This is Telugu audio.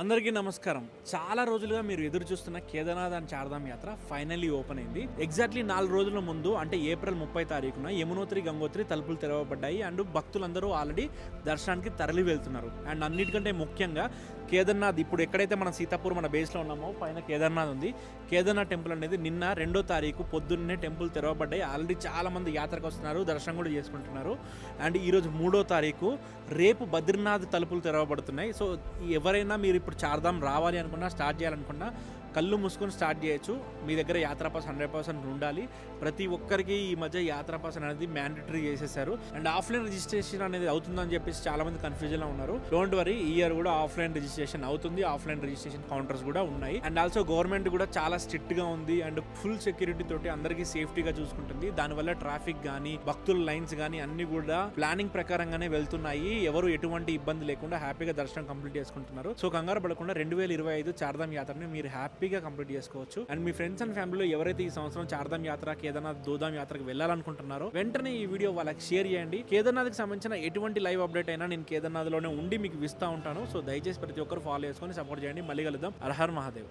అందరికీ నమస్కారం. చాలా రోజులుగా మీరు ఎదురు చూస్తున్న కేదార్నాథ్ అండ్ చార్ధామ్ యాత్ర ఫైనల్లీ ఓపెన్ అయింది. ఎగ్జాక్ట్లీ 4 రోజుల ముందు అంటే ఏప్రిల్ 30 తారీఖున యమునోత్రి గంగోత్రి తలుపులు తెరవబడ్డాయి. అండ్ భక్తులందరూ ఆల్రెడీ దర్శనానికి తరలి వెళ్తున్నారు. అండ్ అన్నిటికంటే ముఖ్యంగా కేదార్నాథ్ ఇప్పుడు ఎక్కడైతే మన సీతాపూర్ మన బేస్లో ఉన్నామో పైన కేదార్నాథ్ ఉంది. కేదార్నాథ్ టెంపుల్ అనేది నిన్న 2వ తారీఖు పొద్దున్నే టెంపుల్ తెరవబడ్డాయి. ఆల్రెడీ చాలా మంది యాత్రకు వస్తున్నారు, దర్శనం కూడా చేసుకుంటున్నారు. అండ్ ఈరోజు 3వ తారీఖు, రేపు బద్రీనాథ్ తలుపులు తెరవబడుతున్నాయి. సో ఎవరైనా మీరు ఇప్పుడు చార్ధామ్ రావాలి అనుకున్నా, స్టార్ట్ చేయాలనుకున్నా కళ్ళు మూసుకొని స్టార్ట్ చేయొచ్చు. మీ దగ్గర యాత్రా పాస్ 100% ఉండాలి. ప్రతి ఒక్కరికి ఈ మధ్య యాత్రా పాస్ అనేది మ్యాండేటరీ చేసేసారు. అండ్ ఆఫ్లైన్ రిజిస్ట్రేషన్ అనేది అవుతుందని చెప్పేసి చాలా మంది కన్ఫ్యూజన్లో ఉన్నారు. డోంట్ వరీ, ఈ ఇయర్ కూడా ఆఫ్లైన్ రిజిస్ట్రేషన్ అవుతుంది. ఆఫ్లైన్ రిజిస్ట్రేషన్ కౌంటర్స్ కూడా ఉన్నాయి. అండ్ ఆల్సో గవర్నమెంట్ కూడా చాలా స్ట్రిక్ట్ గా ఉంది అండ్ ఫుల్ సెక్యూరిటీ తోటి అందరికీ సేఫ్టీగా చూసుకుంటుంది. దానివల్ల ట్రాఫిక్ కానీ భక్తుల లైన్స్ కానీ అన్ని కూడా ప్లానింగ్ ప్రకారంగానే వెళ్తున్నాయి. ఎవరు ఎటువంటి ఇబ్బంది లేకుండా హ్యాపీగా దర్శనం కంప్లీట్ చేసుకుంటున్నారు. సో కంగారు పడకుండా 2025 చార్ధామ్ యాత్రని మీరు హ్యాపీగా కంప్లీట్ చేసుకోవచ్చు. అండ్ మీ ఫ్రెండ్స్ అండ్ ఫ్యామిలీలో ఎవరైతే ఈ సంవత్సరం చార్ధామ్ యాత్ర, కేదార్నాథ్, దోధామ్ యాత్రకు వెళ్ళాలనుకుంటున్నారో వెంటనే ఈ వీడియో వాళ్ళకి షేర్ చేయండి. కేదార్నాథ్ కి సంబంధించిన ఎటువంటి లైవ్ అప్డేట్ అయినా నేను కేదార్నాథ్ లోనే ఉండి మీకు ఇస్తా ఉంటాను. సో దయచేసి ప్రతి ఒక్కరు ఫాలో చేసుకొని సపోర్ట్ చేయండి. మళ్ళీ కలుద్దాం. Her her Mahadev.